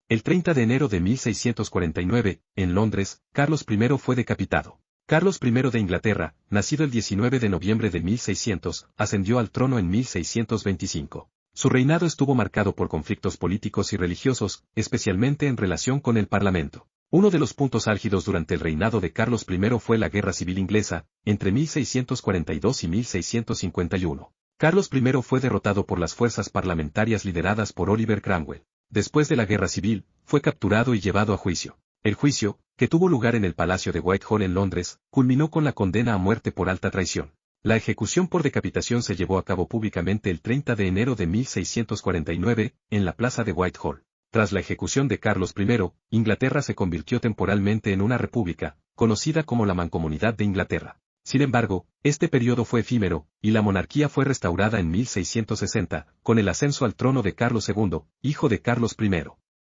El 30 de enero de 1649, en Londres, Carlos I fue decapitado. Carlos I de Inglaterra, nacido el 19 de noviembre de 1600, ascendió al trono en 1625. Su reinado estuvo marcado por conflictos políticos y religiosos, especialmente en relación con el Parlamento. Uno de los puntos álgidos durante el reinado de Carlos I fue la Guerra Civil Inglesa, entre 1642 y 1651. Carlos I fue derrotado por las fuerzas parlamentarias lideradas por Oliver Cromwell. Después de la Guerra Civil, fue capturado y llevado a juicio. El juicio, que tuvo lugar en el Palacio de Whitehall en Londres, culminó con la condena a muerte por alta traición. La ejecución por decapitación se llevó a cabo públicamente el 30 de enero de 1649, en la plaza de Whitehall. Tras la ejecución de Carlos I, Inglaterra se convirtió temporalmente en una república, conocida como la Mancomunidad de Inglaterra. Sin embargo, este periodo fue efímero, y la monarquía fue restaurada en 1660, con el ascenso al trono de Carlos II, hijo de Carlos I.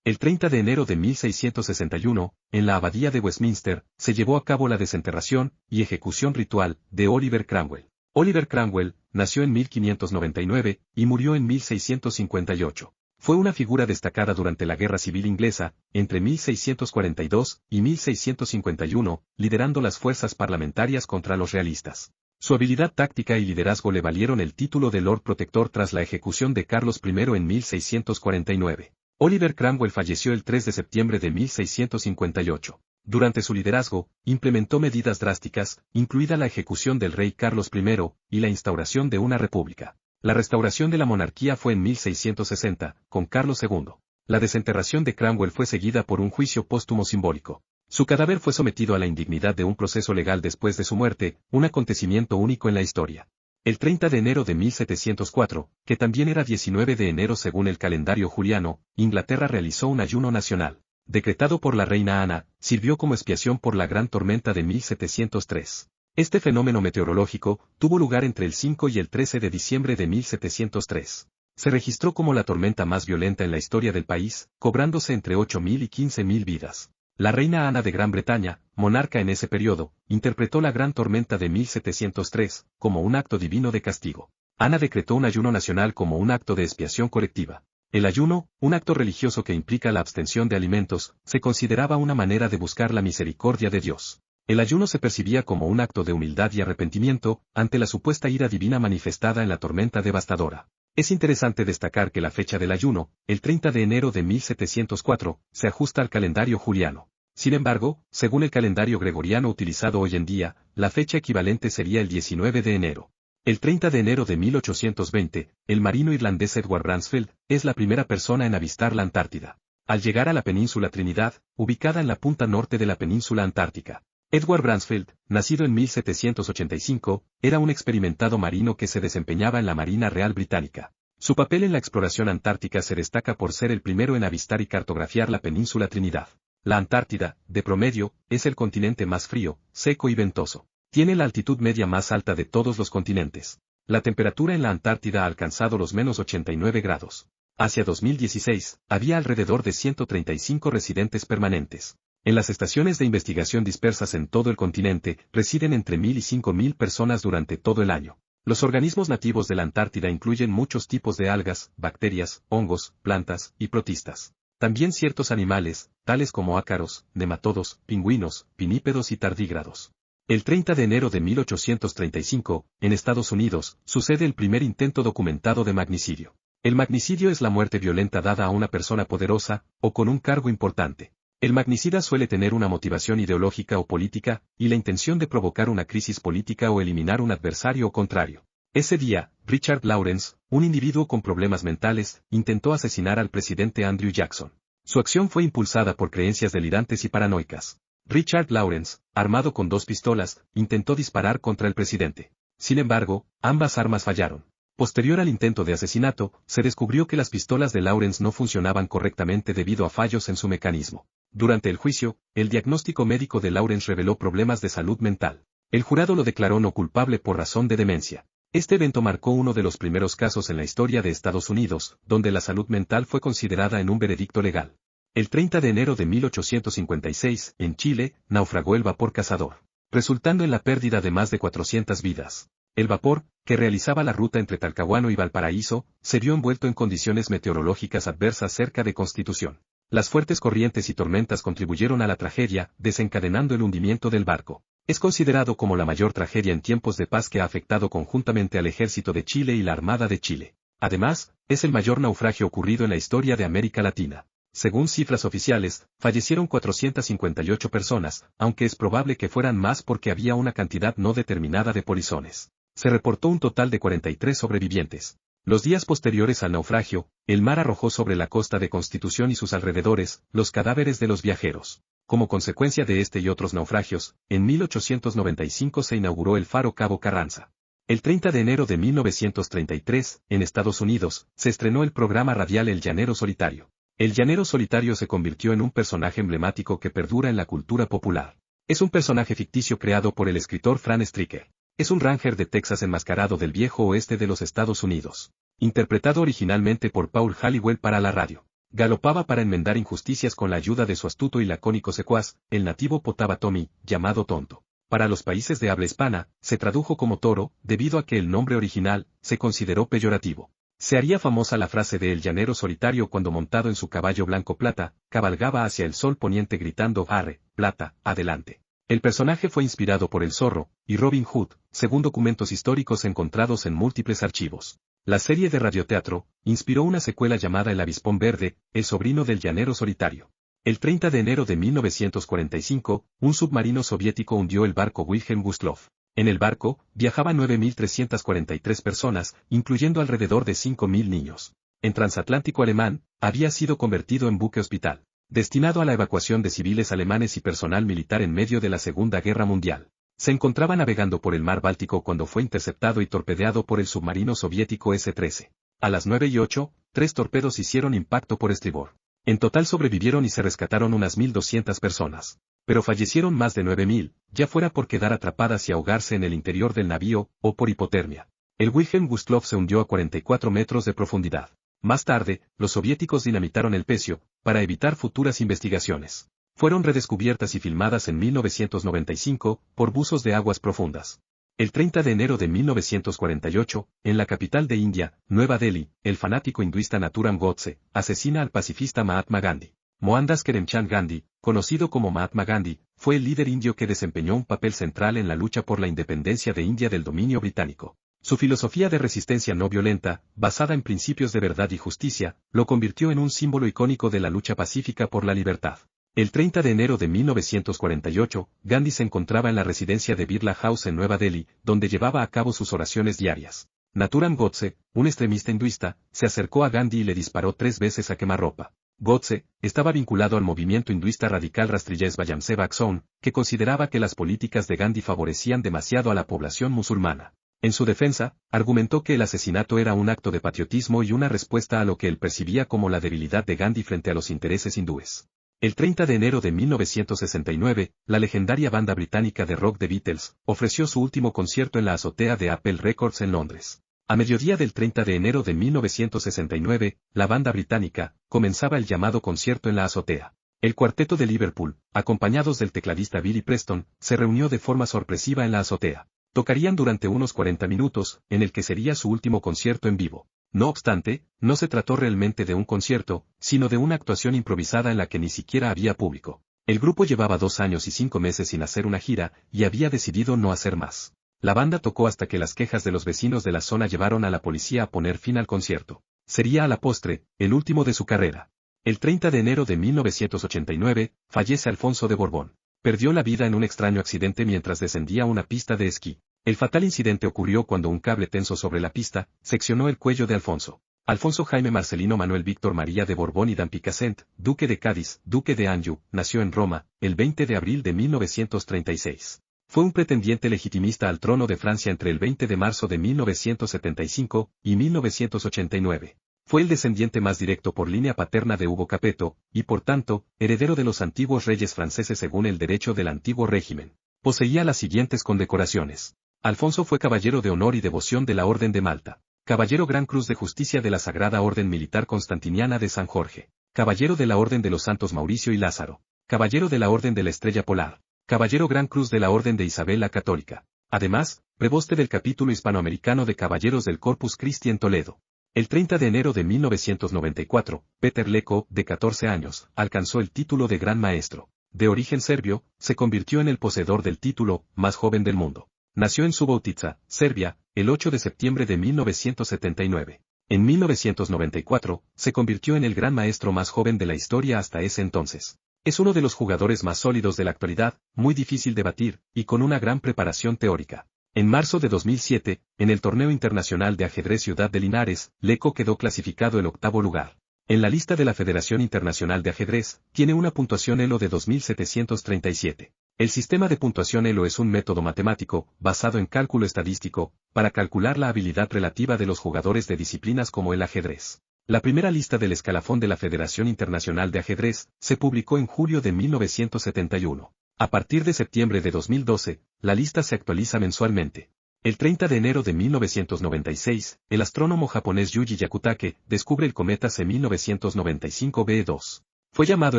El 30 de enero de 1661, en la abadía de Westminster, se llevó a cabo la desenterración y ejecución ritual de Oliver Cromwell. Oliver Cromwell nació en 1599 y murió en 1658. Fue una figura destacada durante la Guerra Civil Inglesa, entre 1642 y 1651, liderando las fuerzas parlamentarias contra los realistas. Su habilidad táctica y liderazgo le valieron el título de Lord Protector tras la ejecución de Carlos I en 1649. Oliver Cromwell falleció el 3 de septiembre de 1658. Durante su liderazgo, implementó medidas drásticas, incluida la ejecución del rey Carlos I, y la instauración de una república. La restauración de la monarquía fue en 1660, con Carlos II. La desenterración de Cromwell fue seguida por un juicio póstumo simbólico. Su cadáver fue sometido a la indignidad de un proceso legal después de su muerte, un acontecimiento único en la historia. El 30 de enero de 1704, que también era 19 de enero según el calendario juliano, Inglaterra realizó un ayuno nacional. Decretado por la reina Ana, sirvió como expiación por la gran tormenta de 1703. Este fenómeno meteorológico tuvo lugar entre el 5 y el 13 de diciembre de 1703. Se registró como la tormenta más violenta en la historia del país, cobrándose entre 8.000 y 15.000 vidas. La reina Ana de Gran Bretaña, monarca en ese periodo, interpretó la gran tormenta de 1703 como un acto divino de castigo. Ana decretó un ayuno nacional como un acto de expiación colectiva. El ayuno, un acto religioso que implica la abstención de alimentos, se consideraba una manera de buscar la misericordia de Dios. El ayuno se percibía como un acto de humildad y arrepentimiento, ante la supuesta ira divina manifestada en la tormenta devastadora. Es interesante destacar que la fecha del ayuno, el 30 de enero de 1704, se ajusta al calendario juliano. Sin embargo, según el calendario gregoriano utilizado hoy en día, la fecha equivalente sería el 19 de enero. El 30 de enero de 1820, el marino irlandés Edward Bransfield es la primera persona en avistar la Antártida. Al llegar a la península Trinidad, ubicada en la punta norte de la península antártica, Edward Bransfield, nacido en 1785, era un experimentado marino que se desempeñaba en la Marina Real Británica. Su papel en la exploración antártica se destaca por ser el primero en avistar y cartografiar la península Trinidad. La Antártida, de promedio, es el continente más frío, seco y ventoso. Tiene la altitud media más alta de todos los continentes. La temperatura en la Antártida ha alcanzado los menos 89 grados. Hacia 2016, había alrededor de 135 residentes permanentes. En las estaciones de investigación dispersas en todo el continente, residen entre 1.000 y 5.000 personas durante todo el año. Los organismos nativos de la Antártida incluyen muchos tipos de algas, bacterias, hongos, plantas y protistas. También ciertos animales, tales como ácaros, nematodos, pingüinos, pinípedos y tardígrados. El 30 de enero de 1835, en Estados Unidos, sucede el primer intento documentado de magnicidio. El magnicidio es la muerte violenta dada a una persona poderosa, o con un cargo importante. El magnicida suele tener una motivación ideológica o política, y la intención de provocar una crisis política o eliminar un adversario o contrario. Ese día, Richard Lawrence, un individuo con problemas mentales, intentó asesinar al presidente Andrew Jackson. Su acción fue impulsada por creencias delirantes y paranoicas. Richard Lawrence, armado con 2 pistolas, intentó disparar contra el presidente. Sin embargo, ambas armas fallaron. Posterior al intento de asesinato, se descubrió que las pistolas de Lawrence no funcionaban correctamente debido a fallos en su mecanismo. Durante el juicio, el diagnóstico médico de Lawrence reveló problemas de salud mental. El jurado lo declaró no culpable por razón de demencia. Este evento marcó uno de los primeros casos en la historia de Estados Unidos, donde la salud mental fue considerada en un veredicto legal. El 30 de enero de 1856, en Chile, naufragó el vapor Cazador, resultando en la pérdida de más de 400 vidas. El vapor, que realizaba la ruta entre Talcahuano y Valparaíso, se vio envuelto en condiciones meteorológicas adversas cerca de Constitución. Las fuertes corrientes y tormentas contribuyeron a la tragedia, desencadenando el hundimiento del barco. Es considerado como la mayor tragedia en tiempos de paz que ha afectado conjuntamente al Ejército de Chile y la Armada de Chile. Además, es el mayor naufragio ocurrido en la historia de América Latina. Según cifras oficiales, fallecieron 458 personas, aunque es probable que fueran más porque había una cantidad no determinada de polizones. Se reportó un total de 43 sobrevivientes. Los días posteriores al naufragio, el mar arrojó sobre la costa de Constitución y sus alrededores, los cadáveres de los viajeros. Como consecuencia de este y otros naufragios, en 1895 se inauguró el faro Cabo Carranza. El 30 de enero de 1933, en Estados Unidos, se estrenó el programa radial El Llanero Solitario. El Llanero Solitario se convirtió en un personaje emblemático que perdura en la cultura popular. Es un personaje ficticio creado por el escritor Fran Stricker. Es un ranger de Texas enmascarado del viejo oeste de los Estados Unidos. Interpretado originalmente por Paul Halliwell para la radio. Galopaba para enmendar injusticias con la ayuda de su astuto y lacónico secuaz, el nativo Potawatomi, llamado Tonto. Para los países de habla hispana, se tradujo como toro, debido a que el nombre original se consideró peyorativo. Se haría famosa la frase de El Llanero Solitario cuando montado en su caballo blanco Plata, cabalgaba hacia el sol poniente gritando «Arre, Plata, adelante». El personaje fue inspirado por el zorro y Robin Hood, según documentos históricos encontrados en múltiples archivos. La serie de radioteatro inspiró una secuela llamada El Avispón Verde, el sobrino del Llanero Solitario. El 30 de enero de 1945, un submarino soviético hundió el barco Wilhelm Gustloff. En el barco, viajaban 9.343 personas, incluyendo alrededor de 5.000 niños. En transatlántico alemán, había sido convertido en buque hospital, destinado a la evacuación de civiles alemanes y personal militar en medio de la Segunda Guerra Mundial. Se encontraba navegando por el mar Báltico cuando fue interceptado y torpedeado por el submarino soviético S-13. A las 9:08, 3 torpedos hicieron impacto por estribor. En total sobrevivieron y se rescataron unas 1.200 personas. Pero fallecieron más de 9.000, ya fuera por quedar atrapadas y ahogarse en el interior del navío, o por hipotermia. El Wilhelm Gustloff se hundió a 44 metros de profundidad. Más tarde, los soviéticos dinamitaron el pecio, para evitar futuras investigaciones. Fueron redescubiertas y filmadas en 1995, por buzos de aguas profundas. El 30 de enero de 1948, en la capital de India, Nueva Delhi, el fanático hinduista Nathuram Godse asesina al pacifista Mahatma Gandhi. Mohandas Karamchand Gandhi, conocido como Mahatma Gandhi, fue el líder indio que desempeñó un papel central en la lucha por la independencia de India del dominio británico. Su filosofía de resistencia no violenta, basada en principios de verdad y justicia, lo convirtió en un símbolo icónico de la lucha pacífica por la libertad. El 30 de enero de 1948, Gandhi se encontraba en la residencia de Birla House en Nueva Delhi, donde llevaba a cabo sus oraciones diarias. Nathuram Godse, un extremista hinduista, se acercó a Gandhi y le disparó 3 veces a quemarropa. Godse estaba vinculado al movimiento hinduista radical Rastriya Swayam Sevak Sangh, que consideraba que las políticas de Gandhi favorecían demasiado a la población musulmana. En su defensa, argumentó que el asesinato era un acto de patriotismo y una respuesta a lo que él percibía como la debilidad de Gandhi frente a los intereses hindúes. El 30 de enero de 1969, la legendaria banda británica de rock The Beatles ofreció su último concierto en la azotea de Apple Records en Londres. A mediodía del 30 de enero de 1969, la banda británica comenzaba el llamado concierto en la azotea. El cuarteto de Liverpool, acompañados del tecladista Billy Preston, se reunió de forma sorpresiva en la azotea. Tocarían durante unos 40 minutos, en el que sería su último concierto en vivo. No obstante, no se trató realmente de un concierto, sino de una actuación improvisada en la que ni siquiera había público. El grupo llevaba 2 años y 5 meses sin hacer una gira, y había decidido no hacer más. La banda tocó hasta que las quejas de los vecinos de la zona llevaron a la policía a poner fin al concierto. Sería a la postre, el último de su carrera. El 30 de enero de 1989, fallece Alfonso de Borbón. Perdió la vida en un extraño accidente mientras descendía una pista de esquí. El fatal incidente ocurrió cuando un cable tenso sobre la pista seccionó el cuello de Alfonso. Alfonso Jaime Marcelino Manuel Víctor María de Borbón y Dampicasent, duque de Cádiz, duque de Anjou, nació en Roma, el 20 de abril de 1936. Fue un pretendiente legitimista al trono de Francia entre el 20 de marzo de 1975 y 1989. Fue el descendiente más directo por línea paterna de Hugo Capeto, y por tanto, heredero de los antiguos reyes franceses según el derecho del antiguo régimen. Poseía las siguientes condecoraciones. Alfonso fue caballero de honor y devoción de la Orden de Malta. Caballero Gran Cruz de Justicia de la Sagrada Orden Militar Constantiniana de San Jorge. Caballero de la Orden de los Santos Mauricio y Lázaro. Caballero de la Orden de la Estrella Polar. Caballero Gran Cruz de la Orden de Isabel la Católica. Además, preboste del capítulo hispanoamericano de Caballeros del Corpus Christi en Toledo. El 30 de enero de 1994, Petar Leko, de 14 años, alcanzó el título de Gran Maestro. De origen serbio, se convirtió en el poseedor del título más joven del mundo. Nació en Subotica, Serbia, el 8 de septiembre de 1979. En 1994, se convirtió en el gran maestro más joven de la historia hasta ese entonces. Es uno de los jugadores más sólidos de la actualidad, muy difícil de batir, y con una gran preparación teórica. En marzo de 2007, en el Torneo Internacional de Ajedrez Ciudad de Linares, Leko quedó clasificado el 8º lugar. En la lista de la Federación Internacional de Ajedrez, tiene una puntuación ELO de 2737. El sistema de puntuación ELO es un método matemático, basado en cálculo estadístico, para calcular la habilidad relativa de los jugadores de disciplinas como el ajedrez. La primera lista del escalafón de la Federación Internacional de Ajedrez, se publicó en julio de 1971. A partir de septiembre de 2012, la lista se actualiza mensualmente. El 30 de enero de 1996, el astrónomo japonés Yuji Yakutake descubre el cometa C1995b2. Fue llamado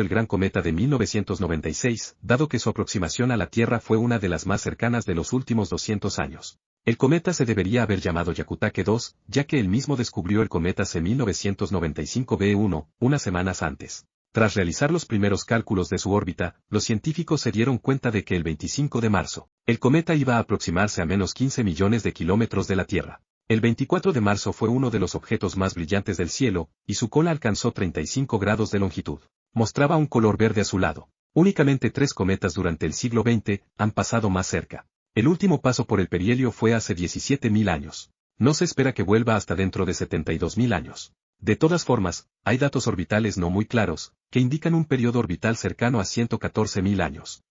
el Gran Cometa de 1996, dado que su aproximación a la Tierra fue una de las más cercanas de los últimos 200 años. El cometa se debería haber llamado Yakutake 2, ya que él mismo descubrió el cometa C1995b1, unas semanas antes. Tras realizar los primeros cálculos de su órbita, los científicos se dieron cuenta de que el 25 de marzo, el cometa iba a aproximarse a menos 15 millones de kilómetros de la Tierra. El 24 de marzo fue uno de los objetos más brillantes del cielo, y su cola alcanzó 35 grados de longitud. Mostraba un color verde azulado. Únicamente 3 cometas durante el siglo XX han pasado más cerca. El último paso por el perihelio fue hace 17.000 años. No se espera que vuelva hasta dentro de 72.000 años. De todas formas, hay datos orbitales no muy claros, que indican un periodo orbital cercano a 114.000 años.